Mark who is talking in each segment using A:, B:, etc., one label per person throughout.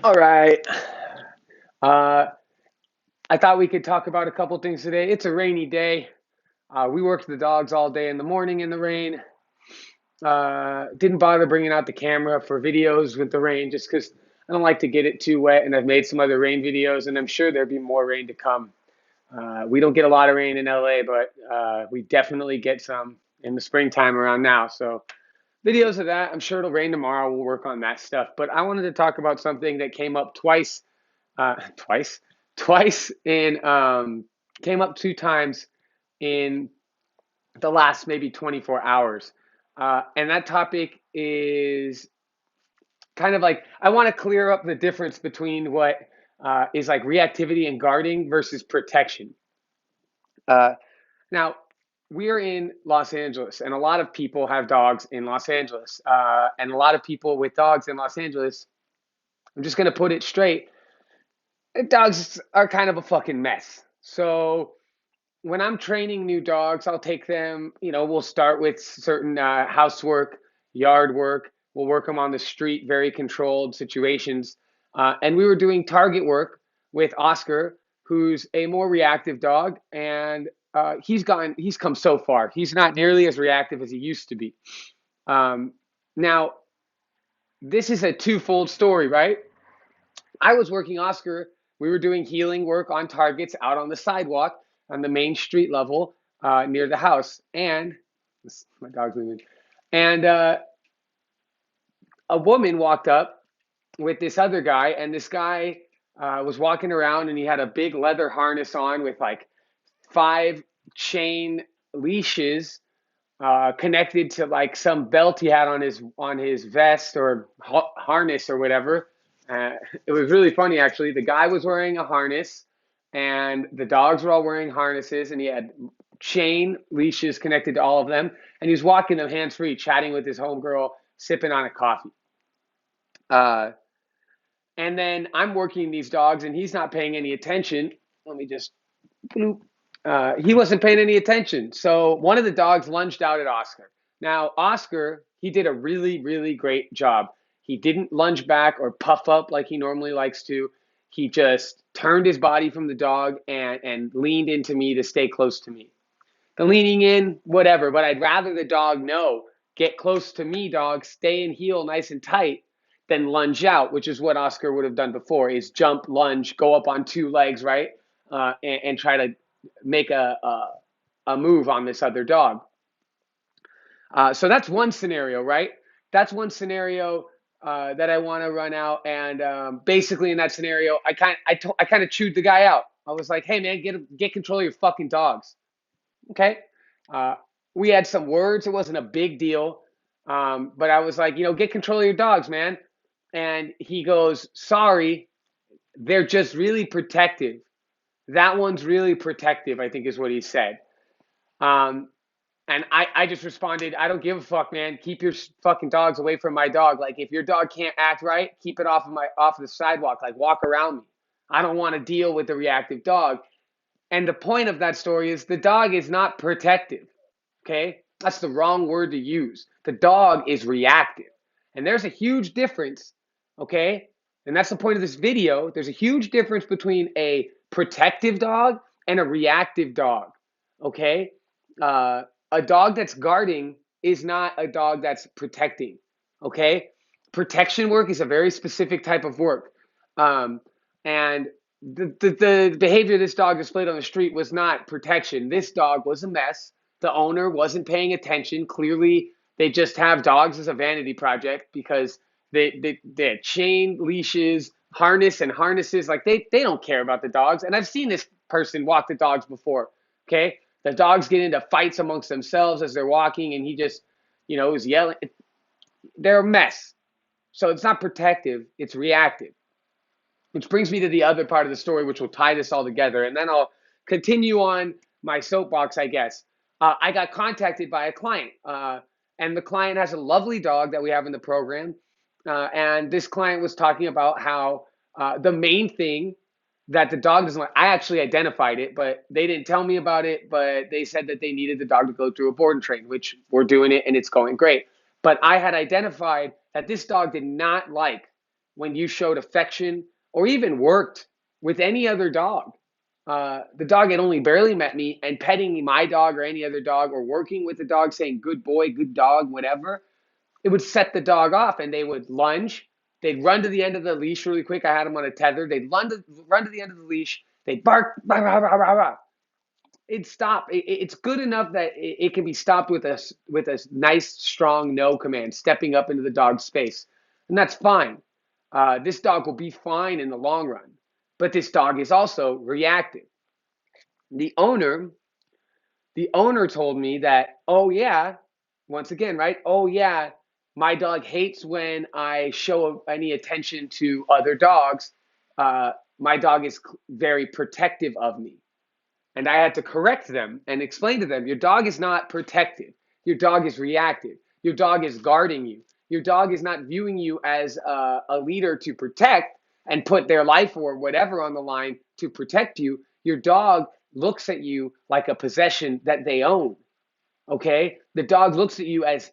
A: All right. Uh, I thought we could talk about a couple things today. It's a rainy day. We worked the dogs all day in the morning in the rain. Didn't bother bringing out the camera for videos with the rain just because I don't like to get it too wet. And I've made some other rain videos, and I'm sure there'll be more rain to come. We don't get a lot of rain in LA, but we definitely get some in the springtime around now. So videos of that. I'm sure it'll rain tomorrow. We'll work on that stuff. But I wanted to talk about something that came up twice, twice in came up two times in the last maybe 24 hours. And that topic is kind of like I want to clear up the difference between what is like reactivity and guarding versus protection. Uh, Now, we are in Los Angeles, and a lot of people have dogs in Los Angeles. And a lot of people with dogs in Los Angeles, I'm just going to put it straight, dogs are kind of a fucking mess. So when I'm training new dogs, I'll take them, we'll start with certain housework, yard work. We'll work them on the street, very controlled situations. And we were doing target work with Oscar, who's a more reactive dog. And he's come so far. He's not nearly as reactive as he used to be. Um, Now, this is a twofold story, right? I was working Oscar. We were doing healing work on targets out on the sidewalk on the main street level near the house. And my dog's moving. And a woman walked up with this other guy, and this guy was walking around, and he had a big leather harness on with like five chain leashes connected to like some belt he had on his vest or harness or whatever. It was really funny actually. The guy was wearing a harness, and the dogs were all wearing harnesses, and he had chain leashes connected to all of them, and he was walking them hands free, chatting with his homegirl, sipping on a coffee. Uh, and then I'm working these dogs, and he's not paying any attention. Let me just bloop. He wasn't paying any attention. So one of the dogs lunged out at Oscar. Now, Oscar, he did a really, really great job. He didn't lunge back or puff up like he normally likes to. He just turned his body from the dog and leaned into me to stay close to me. The leaning in, whatever, but I'd rather the dog know, get close to me, dog, stay in heel nice and tight, than lunge out, which is what Oscar would have done before, is jump, lunge, go up on two legs, right? And try to make a move on this other dog. So that's one scenario, right? That's one scenario that I want to run out. And basically, in that scenario, I kind of chewed the guy out. I was like, "Hey, man, get control of your fucking dogs." Okay. Uh, we had some words. It wasn't a big deal. But I was like, get control of your dogs, man. And he goes, "Sorry, they're just really protective. That one's really protective," I think is what he said. Um, and I just responded, "I don't give a fuck, man. Keep your fucking dogs away from my dog. Like, if your dog can't act right, keep it off of the sidewalk. Like, walk around me. I don't want to deal with the reactive dog." And the point of that story is the dog is not protective. Okay? That's the wrong word to use. The dog is reactive. And there's a huge difference. Okay? And that's the point of this video. There's a huge difference between a protective dog and a reactive dog. Okay? A dog that's guarding is not a dog that's protecting. Okay? Protection work is a very specific type of work. And the behavior this dog displayed on the street was not protection. This dog was a mess. The owner wasn't paying attention. Clearly, they just have dogs as a vanity project because they had chain leashes, harness and harnesses. Like they don't care about the dogs. And I've seen this person walk the dogs before. Okay, the dogs get into fights amongst themselves as they're walking, and he just, is yelling. They're a mess. So it's not protective. It's reactive. Which brings me to the other part of the story, which will tie this all together. And then I'll continue on my soapbox, I guess. I got contacted by a client, and the client has a lovely dog that we have in the program. And this client was talking about how the main thing that the dog doesn't like, I actually identified it, but they didn't tell me about it. But they said that they needed the dog to go through a board and train, which we're doing it, and it's going great. But I had identified that this dog did not like when you showed affection or even worked with any other dog. The dog had only barely met me, and petting my dog or any other dog or working with the dog, saying good boy, good dog, whatever, it would set the dog off, and they would lunge. They'd run to the end of the leash really quick. I had them on a tether. They'd run to the end of the leash. They'd bark, rah, rah, rah, rah, rah. It'd stop. It's good enough that it can be stopped with a nice, strong no command, stepping up into the dog's space. And that's fine. This dog will be fine in the long run. But this dog is also reactive. The owner, the owner told me that, oh yeah, once again, right? Oh yeah, my dog hates when I show any attention to other dogs. My dog is very protective of me. And I had to correct them and explain to them, your dog is not protective. Your dog is reactive. Your dog is guarding you. Your dog is not viewing you as a leader to protect and put their life or whatever on the line to protect you. Your dog looks at you like a possession that they own. Okay? The dog looks at you as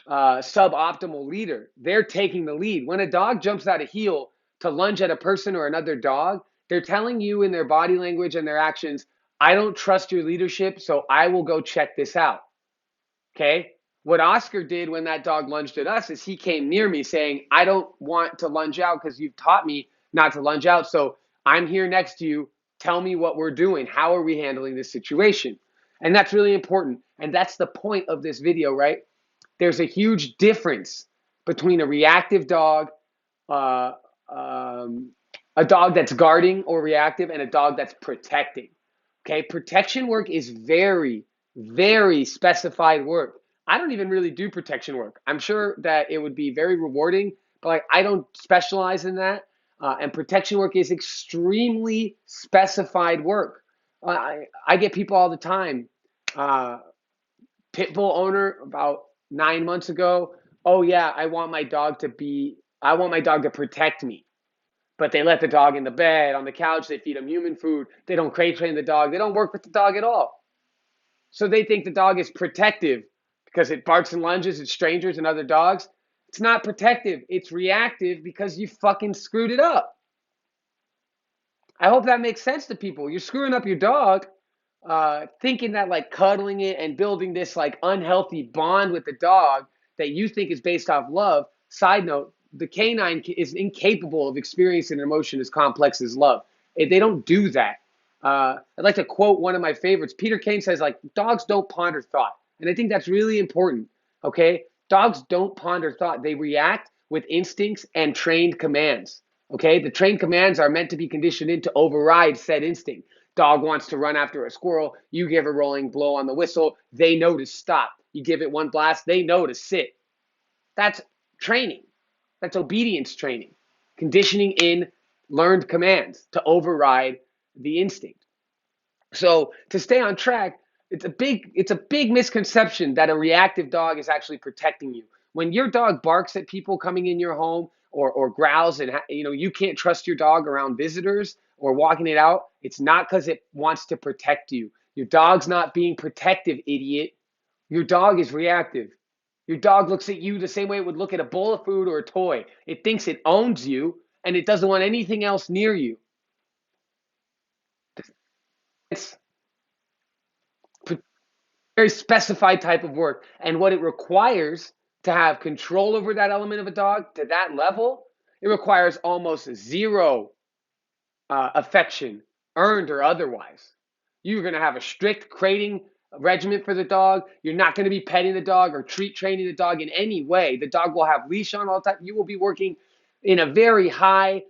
A: suboptimal leader. They're taking the lead. When a dog jumps out of heel to lunge at a person or another dog, they're telling you in their body language and their actions, I don't trust your leadership, so I will go check this out. Okay? What Oscar did when that dog lunged at us is he came near me saying, I don't want to lunge out because you've taught me not to lunge out. So I'm here next to you. Tell me what we're doing. How are we handling this situation? And that's really important. And that's the point of this video, right? There's a huge difference between a reactive dog, uh, um, a dog that's guarding or reactive, and a dog that's protecting. Okay, protection work is very, very specified work. I don't even really do protection work. I'm sure that it would be very rewarding, but like I don't specialize in that. And protection work is extremely specified work. I get people all the time. Uh, Pit bull owner about 9 months ago. Oh yeah, I want my dog to protect me. But they let the dog in the bed, on the couch, they feed him human food, they don't crate train the dog, they don't work with the dog at all. So they think the dog is protective because it barks and lunges at strangers and other dogs. It's not protective, it's reactive because you fucking screwed it up. I hope that makes sense to people. You're screwing up your dog, thinking that like cuddling it and building this like unhealthy bond with the dog that you think is based off love. Side note, the canine is incapable of experiencing an emotion as complex as love. They don't do that. I'd like to quote one of my favorites. Peter Kane says, like, dogs don't ponder thought. And I think that's really important. Okay? Dogs don't ponder thought. They react with instincts and trained commands. Okay? The trained commands are meant to be conditioned in to override said instinct. Dog wants to run after a squirrel. You give a rolling blow on the whistle. They know to stop. You give it one blast. They know to sit. That's training. That's obedience training. Conditioning in learned commands to override the instinct. So to stay on track, it's a big misconception that a reactive dog is actually protecting you. When your dog barks at people coming in your home or growls and you can't trust your dog around visitors or walking it out, it's not because it wants to protect you. Your dog's not being protective, idiot. Your dog is reactive. Your dog looks at you the same way it would look at a bowl of food or a toy. It thinks it owns you and it doesn't want anything else near you. It's a very specified type of work. And what it requires to have control over that element of a dog to that level, it requires almost zero affection, earned or otherwise. You're going to have a strict crating regimen for the dog. You're not going to be petting the dog or treat training the dog in any way. The dog will have leash on all the time. You will be working in a very high,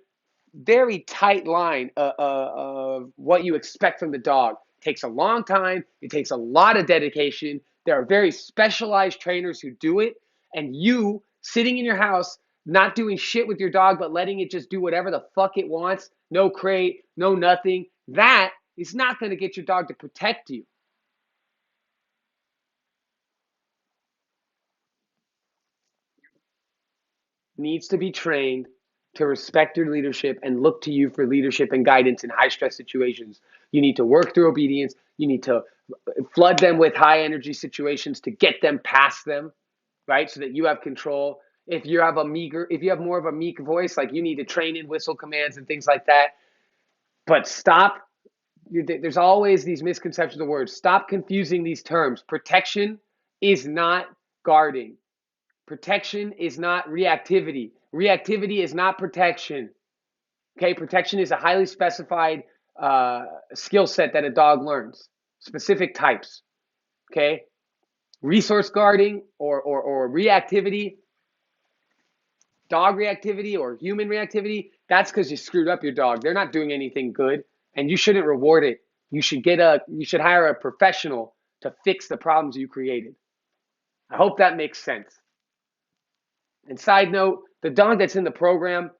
A: very tight line of what you expect from the dog. It takes a long time. It takes a lot of dedication. There are very specialized trainers who do it. And you sitting in your house, not doing shit with your dog, but letting it just do whatever the fuck it wants, no crate, no nothing, that is not going to get your dog to protect you. Needs to be trained to respect your leadership and look to you for leadership and guidance in high stress situations. You need to work through obedience. You need to flood them with high energy situations to get them past them, right? So that you have control. If you have more of a meek voice, like you need to train in whistle commands and things like that. But stop. There's always these misconceptions of words. Stop confusing these terms. Protection is not guarding. Protection is not reactivity. Reactivity is not protection. Okay, protection is a highly specified skill set that a dog learns, specific types. Okay, resource guarding or reactivity, dog reactivity or human reactivity, that's because you screwed up your dog. They're not doing anything good, and you shouldn't reward it. You should hire a professional to fix the problems you created. I hope that makes sense. And side note, the dog that's in the program,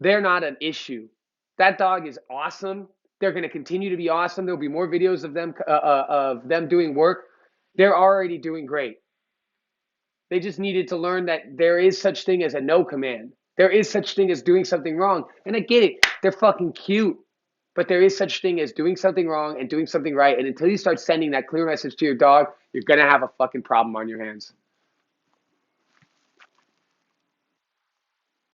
A: they're not an issue. That dog is awesome. They're going to continue to be awesome. There'll be more videos of them doing work. They're already doing great. They just needed to learn that there is such thing as a no command. There is such thing as doing something wrong. And I get it. They're fucking cute. But there is such thing as doing something wrong and doing something right. And until you start sending that clear message to your dog, you're going to have a fucking problem on your hands.